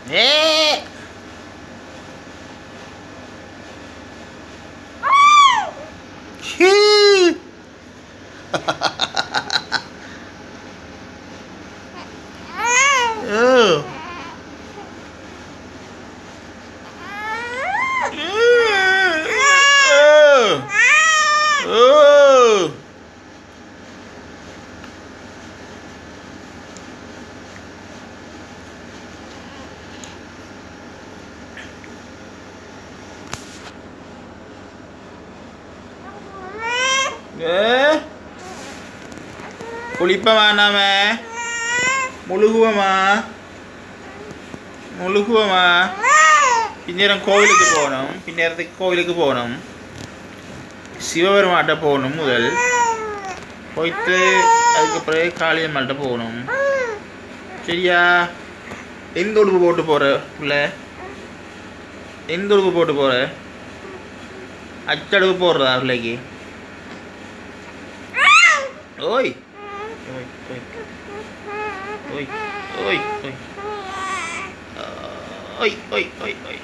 ஏ he. ஓ. ஓ. குளிப்பமா நாம முழுகுவோமா முழுகுவோமா பின்னேரம் கோவிலுக்கு போகணும் பின்னேரத்துக்கு கோவிலுக்கு போகணும் சிவபெருமாட்ட போகணும் முதல் போயிட்டு அதுக்கு பிறகு காளியம்மாள்கிட்ட போகணும் சரியா எந்த உடுப்பு போட்டு போகிற பிள்ளை எந்த உடுப்பு போட்டு போகிற அச்சடுப்பு போடுறதா பிள்ளைக்கு ஓய் ஓய் ஓய் ஓய் ஓய் ஓய் ஓய் ஓய் ஓய் ஓய்